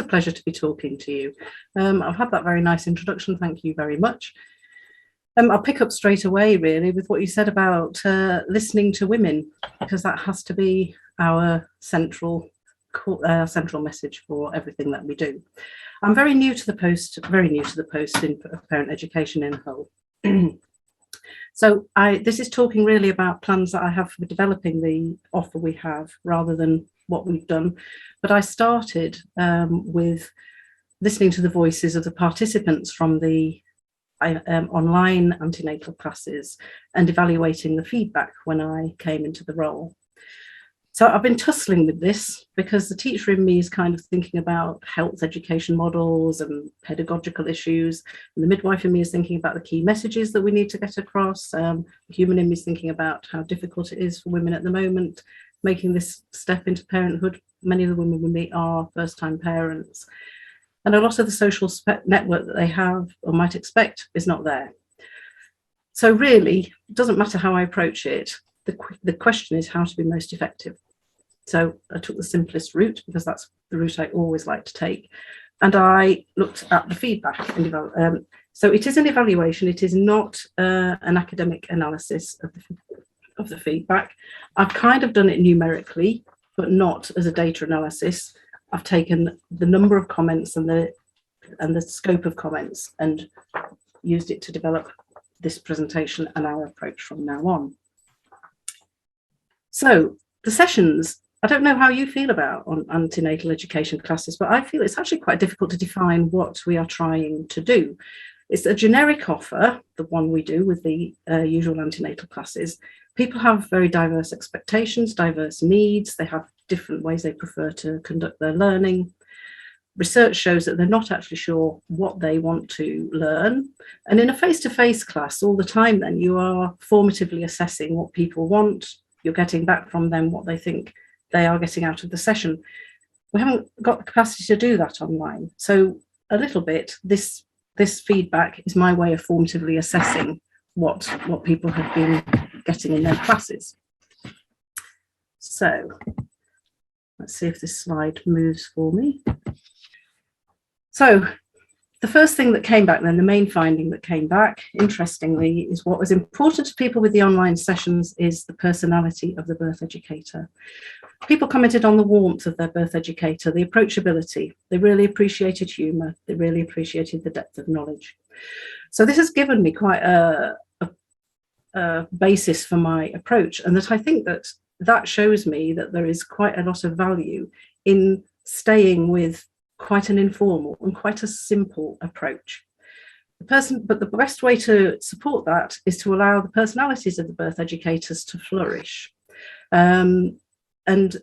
pleasure to be talking to you. I've had that very nice introduction. Thank you very much. I'll pick up straight away, really, with what you said about listening to women, because that has to be our central message for everything that we do. I'm very new to the post in parent education in Hull. So this is talking really about plans that I have for developing the offer we have rather than what we've done. But I started with listening to the voices of the participants from the online antenatal classes and evaluating the feedback when I came into the role. So I've been tussling with this because the teacher in me is kind of thinking about health education models and pedagogical issues, and the midwife in me is thinking about the key messages that we need to get across. The human in me is thinking about how difficult it is for women at the moment making this step into parenthood. Many of the women we meet are first-time parents, and a lot of the social network that they have or might expect is not there. So really, it doesn't matter how I approach it. The question is how to be most effective. So I took the simplest route because that's the route I always like to take. And I looked at the feedback. So it is an evaluation. It is not an academic analysis of the feedback. I've kind of done it numerically, but not as a data analysis. I've taken the number of comments and the scope of comments and used it to develop this presentation and our approach from now on. So the sessions, I don't know how you feel about on antenatal education classes, but I feel it's actually quite difficult to define what we are trying to do. It's a generic offer, the one we do with the usual antenatal classes. People have very diverse expectations, diverse needs. They have different ways they prefer to conduct their learning. Research shows that they're not actually sure what they want to learn. And in a face-to-face class all the time, then you are formatively assessing what people want. You're getting back from them what they think they are getting out of the session. We haven't got the capacity to do that online. So a little bit, this feedback is my way of formatively assessing what people have been getting in their classes. So let's see if this slide moves for me. So the first thing that came back then, the main finding that came back, interestingly, is what was important to people with the online sessions is the personality of the birth educator. People commented on the warmth of their birth educator, the approachability. They really appreciated humour. They really appreciated the depth of knowledge. So this has given me quite a basis for my approach, and that I think that shows me that there is quite a lot of value in staying with quite an informal and quite a simple approach. But the best way to support that is to allow the personalities of the birth educators to flourish. And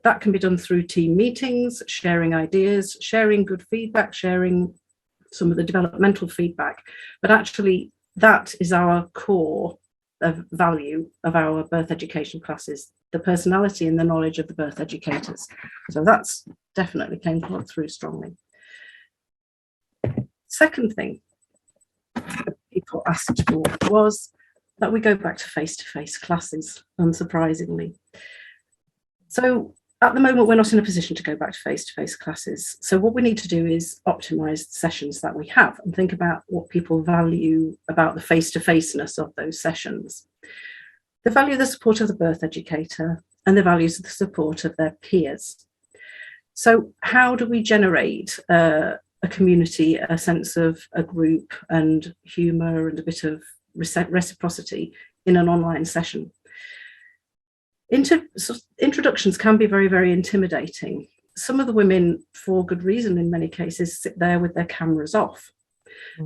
that can be done through team meetings, sharing ideas, sharing good feedback, sharing some of the developmental feedback. But actually, that is our core of value of our birth education classes, the personality and the knowledge of the birth educators. So that's definitely came through strongly. Second thing that people asked for was that we go back to face-to-face classes, unsurprisingly. So at the moment, we're not in a position to go back to face-to-face classes. So what we need to do is optimise the sessions that we have and think about what people value about the face-to-faceness of those sessions. They value the support of the birth educator and the values of the support of their peers. So how do we generate a community, a sense of a group and humour and a bit of reciprocity in an online session? Introductions can be very, very intimidating. Some of the women, for good reason in many cases, sit there with their cameras off.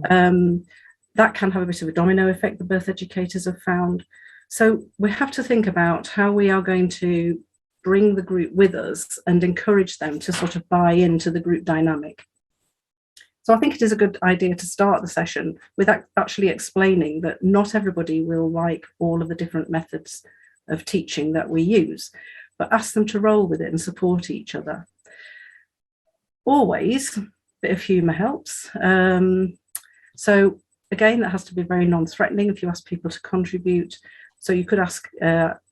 That can have a bit of a domino effect, the birth educators have found. So we have to think about how we are going to bring the group with us and encourage them to sort of buy into the group dynamic. So I think it is a good idea to start the session with actually explaining that not everybody will like all of the different methods of teaching that we use, but ask them to roll with it and support each other. Always, a bit of humour helps. So again, that has to be very non-threatening if you ask people to contribute. So you could ask,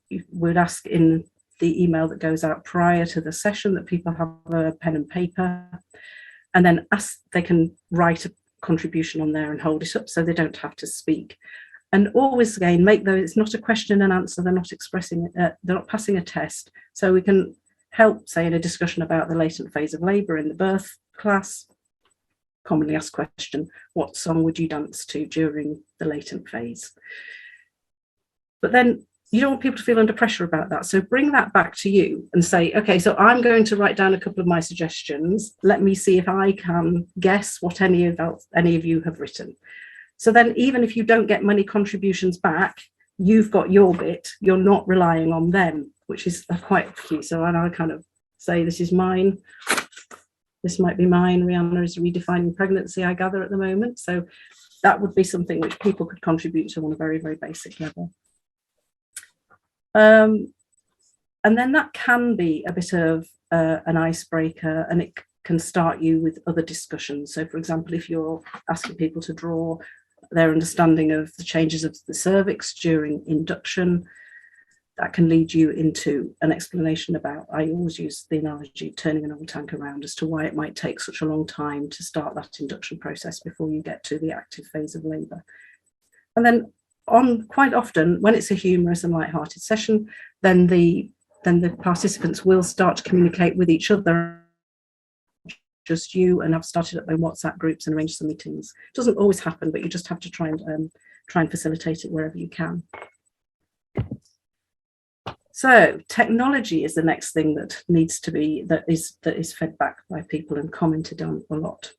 you would ask in the email that goes out prior to the session that people have a pen and paper and then they can write a contribution on there and hold it up so they don't have to speak. And always, again, make those, it's not a question and answer, they're not expressing, they're not passing a test. So we can help, say, in a discussion about the latent phase of labour in the birth class, commonly asked question, what song would you dance to during the latent phase? But then you don't want people to feel under pressure about that. So bring that back to you and say, okay, so I'm going to write down a couple of my suggestions. Let me see if I can guess what any of you have written. So then even if you don't get money contributions back, you've got your bit, you're not relying on them, which is quite key. So I kind of say, this is mine. This might be mine. Rihanna is redefining pregnancy, I gather, at the moment. So that would be something which people could contribute to on a very, very basic level. And then that can be a bit of an icebreaker, and it can start you with other discussions. So, for example, if you're asking people to draw their understanding of the changes of the cervix during induction, that can lead you into an explanation about, I always use the analogy of turning an old tank around as to why it might take such a long time to start that induction process before you get to the active phase of labour. And then quite often, when it's a humorous and light-hearted session, then the participants will start to communicate with each other, just you, and I've started up my WhatsApp groups and arranged some meetings. It doesn't always happen, but you just have to try and facilitate it wherever you can. So technology is the next thing that needs to be, that is fed back by people and commented on a lot.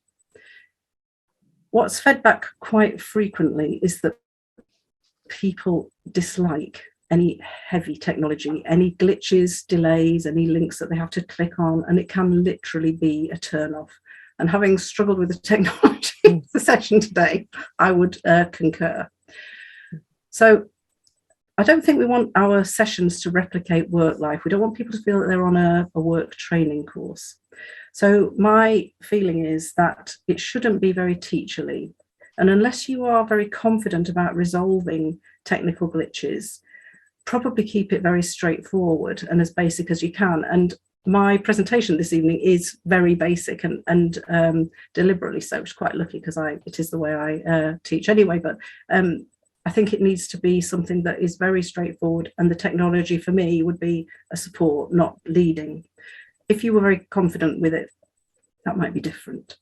What's fed back quite frequently is that people dislike any heavy technology, any glitches, delays, any links that they have to click on, and it can literally be a turn off. And having struggled with the technology the session today, I would concur. So I don't think we want our sessions to replicate work life. We don't want people to feel that they're on a work training course. So my feeling is that it shouldn't be very teacherly. And unless you are very confident about resolving technical glitches, probably keep it very straightforward and as basic as you can. And my presentation this evening is very basic and deliberately so, which is quite lucky because it is the way I teach anyway. But I think it needs to be something that is very straightforward, and the technology for me would be a support, not leading. If you were very confident with it, that might be different.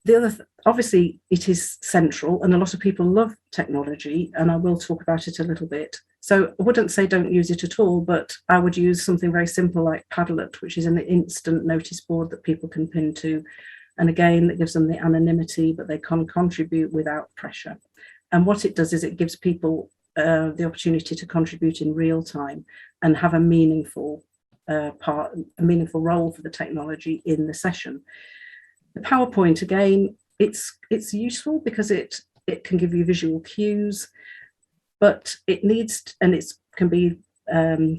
The other, obviously, it is central, and a lot of people love technology, and I will talk about it a little bit. So I wouldn't say don't use it at all, but I would use something very simple like Padlet, which is an instant notice board that people can pin to. And again, that gives them the anonymity, but they can contribute without pressure. And what it does is it gives people the opportunity to contribute in real time and have a meaningful role for the technology in the session. The PowerPoint, again, it's useful because it can give you visual cues, but it needs, and it can be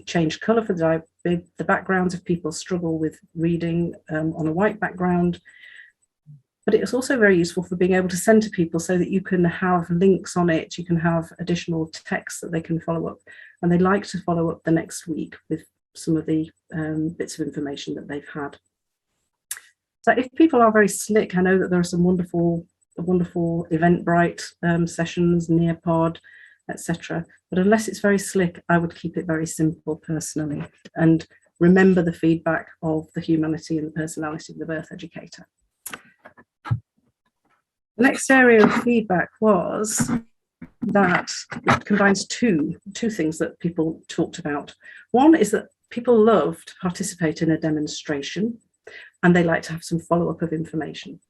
changed colour for the backgrounds if people struggle with reading on a white background. But it's also very useful for being able to send to people so that you can have links on it, you can have additional text that they can follow up. And they like to follow up the next week with some of the bits of information that they've had. So if people are very slick, I know that there are some wonderful Eventbrite sessions, Nearpod, etc. But unless it's very slick, I would keep it very simple personally, and remember the feedback of the humanity and the personality of the birth educator. The next area of feedback was that it combines two things that people talked about. One is that people love to participate in a demonstration, and they like to have some follow-up of information.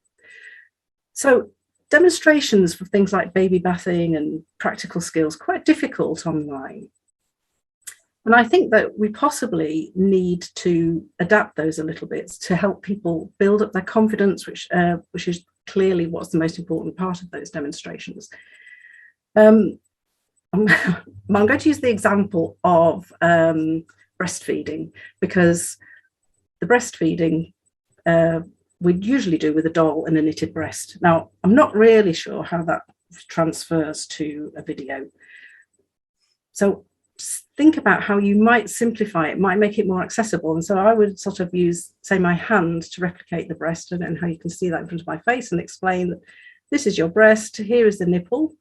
So demonstrations for things like baby bathing and practical skills, quite difficult online. And I think that we possibly need to adapt those a little bit to help people build up their confidence, which is clearly what's the most important part of those demonstrations. I'm going to use the example of breastfeeding, because the breastfeeding we'd usually do with a doll and a knitted breast. Now, I'm not really sure how that transfers to a video. So think about how you might simplify it, might make it more accessible. And so I would sort of use, say, my hand to replicate the breast, and how you can see that in front of my face, and explain that this is your breast, here is the nipple.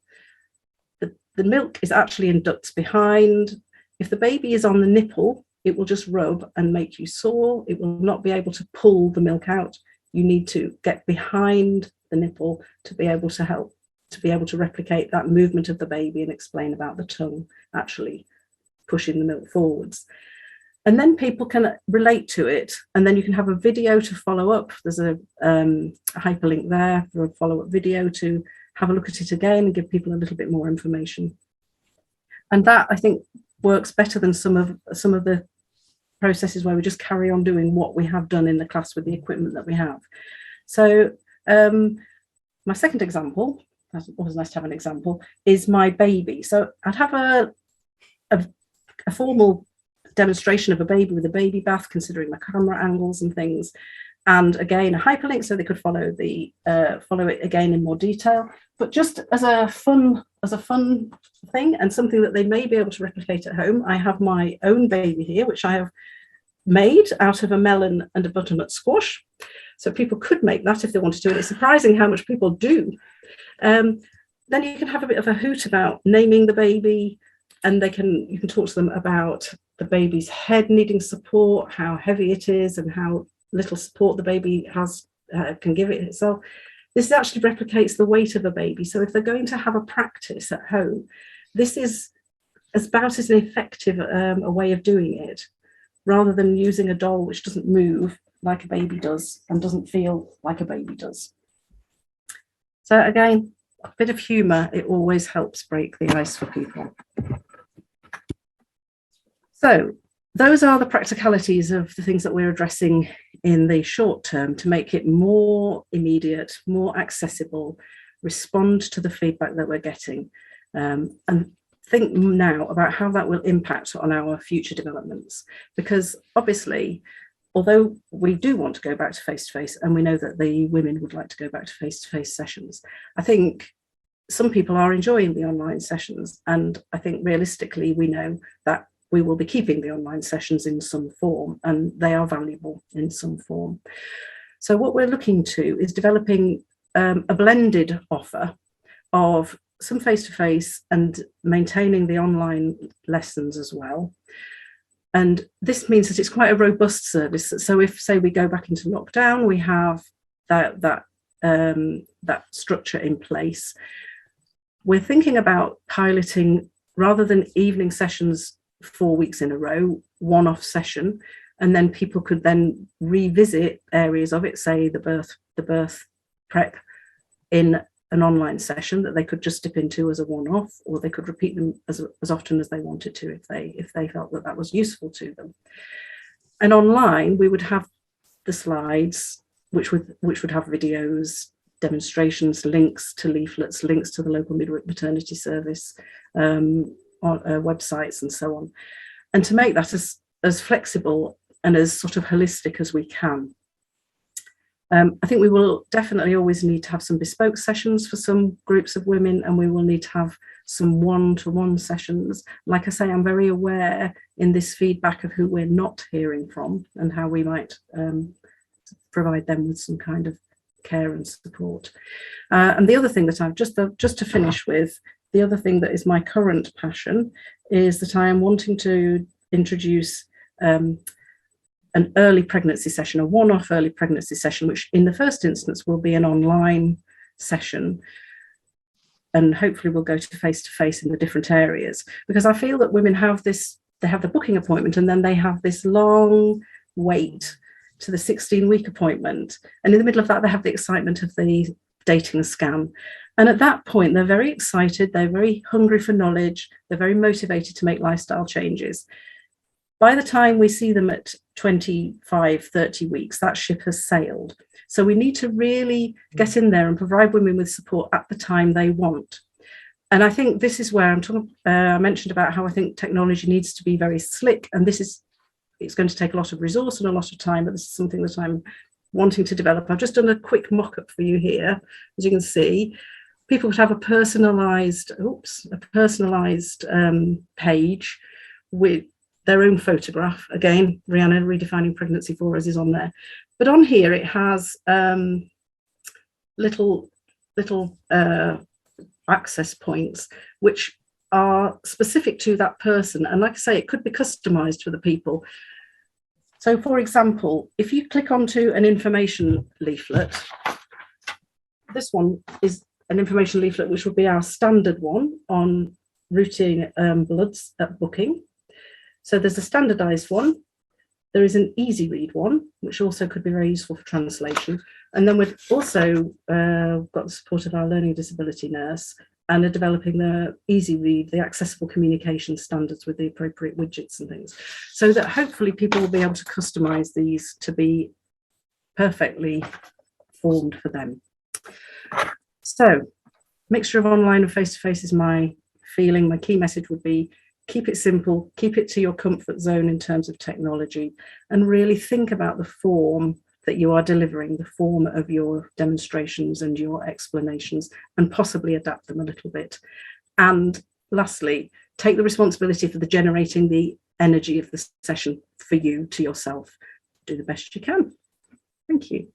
The milk is actually in ducts behind. If the baby is on the nipple, it will just rub and make you sore. It will not be able to pull the milk out. You need to get behind the nipple to be able to help, to be able to replicate that movement of the baby, and explain about the tongue actually pushing the milk forwards. And then people can relate to it, and then you can have a video to follow up. There's a hyperlink there for a follow-up video to have a look at it again and give people a little bit more information. And that, I think, works better than some of the processes where we just carry on doing what we have done in the class with the equipment that we have. So my second example, that's always nice to have an example, is my baby. So I'd have a formal demonstration of a baby with a baby bath, considering my camera angles and things, and again a hyperlink so they could follow it again in more detail. But just as a fun thing, and something that they may be able to replicate at home, I have my own baby here, which I have made out of a melon and a butternut squash. So people could make that if they wanted to, and it's surprising how much people do. Then you can have a bit of a hoot about naming the baby, and you can talk to them about the baby's head needing support, how heavy it is, and how little support the baby has can give it itself. This actually replicates the weight of a baby. So if they're going to have a practice at home, this is about as an effective a way of doing it, rather than using a doll which doesn't move like a baby does and doesn't feel like a baby does. So again, a bit of humour, it always helps break the ice for people. So those are the practicalities of the things that we're addressing in the short term to make it more immediate, more accessible, respond to the feedback that we're getting, and think now about how that will impact on our future developments. Because obviously, although we do want to go back to face-to-face, and we know that the women would like to go back to face-to-face sessions, I think some people are enjoying the online sessions, and I think realistically we know that we will be keeping the online sessions in some form, and they are valuable in some form. So what we're looking to is developing a blended offer of some face-to-face and maintaining the online lessons as well. And this means that it's quite a robust service. So if, say, we go back into lockdown, we have that structure in place. We're thinking about piloting, rather than evening sessions 4 weeks in a row, one-off session, and then people could then revisit areas of it, say the birth prep, in an online session that they could just dip into as a one-off, or they could repeat them as often as they wanted to if they felt that was useful to them. And online we would have the slides, which would have videos, demonstrations, links to leaflets, links to the local maternity service, on websites and so on, and to make that as flexible and as sort of holistic as we can. I think we will definitely always need to have some bespoke sessions for some groups of women, and we will need to have some one-to-one sessions. Like I say, I'm very aware in this feedback of who we're not hearing from and how we might provide them with some kind of care and support. And the other thing that I've just to finish with, the other thing that is my current passion is that I am wanting to introduce an early pregnancy session, a one-off early pregnancy session, which in the first instance will be an online session, and hopefully we'll go to face-to-face in the different areas, because I feel that women have this, they have the booking appointment and then they have this long wait to the 16-week appointment, and in the middle of that they have the excitement of the dating scan, and at that point they're very excited, they're very hungry for knowledge, they're very motivated to make lifestyle changes. By the time we see them at 25, 30 weeks, that ship has sailed. So we need to really get in there and provide women with support at the time they want. And I think this is where I'm talking, I mentioned about how I think technology needs to be very slick, and it's going to take a lot of resource and a lot of time, but this is something that I'm wanting to develop. I've just done a quick mock-up for you here. As you can see, people would have a personalized page with their own photograph. Again, Rihanna, Redefining Pregnancy for Us is on there. But on here it has little access points which are specific to that person. And like I say, it could be customized for the people. So for example, if you click onto an information leaflet, this one is an information leaflet which would be our standard one on routine bloods at booking. So there's a standardized one. There is an easy read one, which also could be very useful for translation. And then we've also got the support of our learning disability nurse and are developing the easy read, the accessible communication standards with the appropriate widgets and things, so that hopefully people will be able to customize these to be perfectly formed for them. So mixture of online and face-to-face is my feeling. My key message would be keep it simple, keep it to your comfort zone in terms of technology, and really think about the form that you are delivering, the form of your demonstrations and your explanations, and possibly adapt them a little bit. And lastly, take the responsibility for the generating the energy of the session for you to yourself. Do the best you can. Thank you.